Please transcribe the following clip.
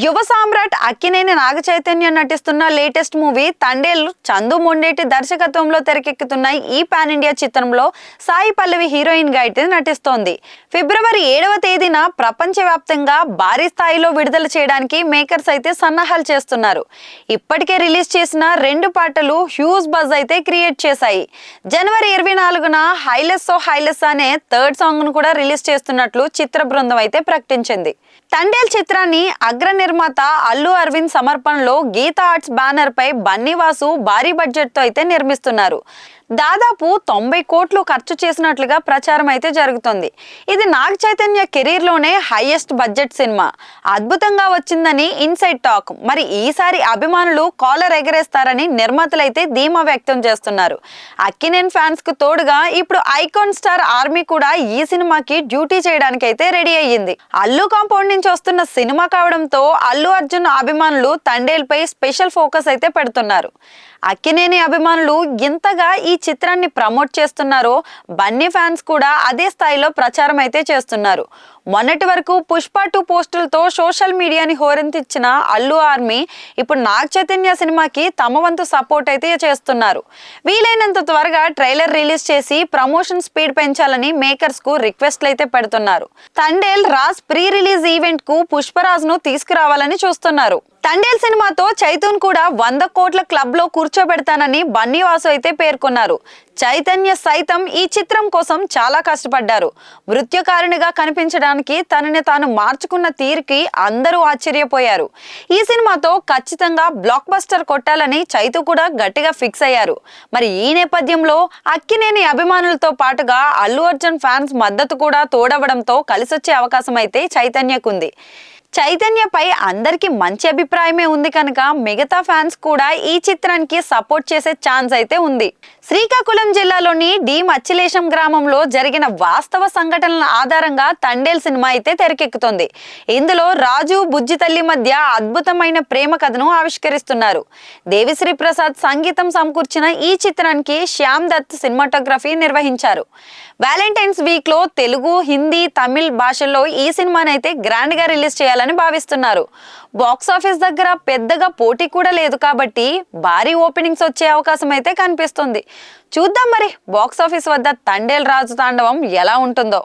యువ సామ్రాట్ అక్కినేని నాగచైతన్య నటిస్తున్న latest movie Thandel Chandu Mondeti దర్శకత్వంలో తెరకెక్కుతున్న ఈ పాన్ ఇండియా చిత్రంలో సాయి పల్లవి హీరోయిన్ గా అయితే నటిస్తోంది. ఫిబ్రవరి 7వ తేదీన ప్రపంచవ్యాప్తంగా భారీ స్థాయిలో విడుదల చేయడానికి మేకర్స్ అయితే సన్నాహాలు చేస్తున్నారు. ఇప్పటికే రిలీజ్ చేసిన 2 పాటలు హ్యూజ్ బజ్ అయితే క్రియేట్ చేశాయి. జనవరి 24న హైలెస్ అనే 3rd సాంగ్ ను కూడా రిలీజ్ చేస్తున్నట్లు చిత్ర బృందం అయితే ప్రకటించింది. తండేల్ చిత్రాన్ని అగ్ర నిర్మాత అల్లు అరవింద్ సమర్పణలో గీతా ఆర్ట్స్ బ్యానర్ పై బన్నీవాసు భారీ బడ్జెట్ తో అయితే నిర్మిస్తున్నారు. దాదాపు 90 కోట్లు ఖర్చు చేసినట్లుగా ప్రచారం అయితే జరుగుతుంది. ఇది నాగ చైతన్య కెరీర్ లోనే హైయెస్ట్ బడ్జెట్ సినిమా. అద్భుతంగా వచ్చిందని ఇన్సైడ్ టాక్. మరి ఈసారి అభిమానులు కాలర్ ఎగరేస్తారని నిర్మాతలు అయితే ధీమా వ్యక్తం చేస్తున్నారు. అక్కినేని ఫ్యాన్స్ కు తోడుగా ఇప్పుడు ఐకాన్ స్టార్ ఆర్మీ కూడా ఈ సినిమాకి డ్యూటీ చేయడానికి అయితే రెడీ అయ్యింది. అల్లు కాంపౌండ్ నుంచి వస్తున్న సినిమా కావడంతో అల్లు అర్జున్ అభిమానులు తండేల్ పై స్పెషల్ ఫోకస్ అయితే పెడుతున్నారు. అక్కినేని అభిమానులు ఇంతగా ఈ చిత్రాన్ని ప్రమోట్ చేస్తున్నారో బన్నీ ఫ్యాన్స్ కూడా అదే స్థాయిలో ప్రచారం అయితే చేస్తున్నారు. మొన్నటి వరకు పుష్ప 2 పోస్టులతో సోషల్ మీడియాని హోరెంతిచ్చిన అల్లు ఆర్మీ ఇప్పుడు నాగ చైతన్య సినిమాకి తమ వంతు సపోర్ట్ అయితే చేస్తున్నారు. వీలైనంత త్వరగా ట్రైలర్ రిలీజ్ చేసి ప్రమోషన్ స్పీడ్ పెంచాలని మేకర్స్ కు రిక్వెస్ట్లు అయితే పెడుతున్నారు. Thandel Raj pre release event కు పుష్పరాజ్ ను తీసుకురావాలని చూస్తున్నారు. తండేల్ సినిమాతో చైతూన్ కూడా 100 కోట్ల క్లబ్ లో కూర్చోబెడతానని బన్నీవాసు అయితే పేర్కొన్నారు. చైతన్య సైతం ఈ చిత్రం కోసం చాలా కష్టపడ్డారు. మృత్యుకారునిగా కనిపించడానికి తనని తాను మార్చుకున్న తీరుకి అందరూ ఆశ్చర్యపోయారు. ఈ సినిమాతో ఖచ్చితంగా బ్లాక్ బస్టర్ కొట్టాలని చైతూ కూడా గట్టిగా ఫిక్స్ అయ్యారు. మరి ఈ నేపథ్యంలో అక్కినేని అభిమానులతో పాటుగా అల్లు అర్జున్ ఫ్యాన్స్ మద్దతు కూడా తోడవడంతో కలిసొచ్చే అవకాశం అయితే చైతన్యకుంది. చైతన్యపై అందరికి మంచి అభిప్రాయమే ఉంది కనుక మిగతా ఫ్యాన్స్ కూడా ఈ చిత్రానికి సపోర్ట్ చేసే ఛాన్స్ అయితే ఉంది. శ్రీకాకుళం జిల్లాలోని డి మచ్చిలేశం గ్రామంలో జరిగిన వాస్తవ సంఘటనల ఆధారంగా తండేల్ సినిమా అయితే తెరకెక్కుతుంది. ఇందులో రాజు బుజ్జి తల్లి మధ్య అద్భుతమైన ప్రేమ కథను ఆవిష్కరిస్తున్నారు. దేవిశ్రీ ప్రసాద్ సంగీతం సమకూర్చిన ఈ చిత్రానికి శ్యామ్ దత్ సినిమాటోగ్రఫీ నిర్వహించారు. వ్యాలంటైన్స్ వీక్ లో తెలుగు, హిందీ, తమిళ్ భాషల్లో ఈ సినిమాని అయితే గ్రాండ్ గా రిలీజ్ చేయాలని భావిస్తున్నారు. బాక్స్ ఆఫీస్ దగ్గర పెద్దగా పోటీ కూడా లేదు కాబట్టి భారీ ఓపెనింగ్స్ వచ్చే అవకాశం అయితే కనిపిస్తుంది. చూద్దాం మరి బాక్స్ ఆఫీస్ వద్ద తండేల్ రాజు తాండవం ఎలా ఉంటుందో.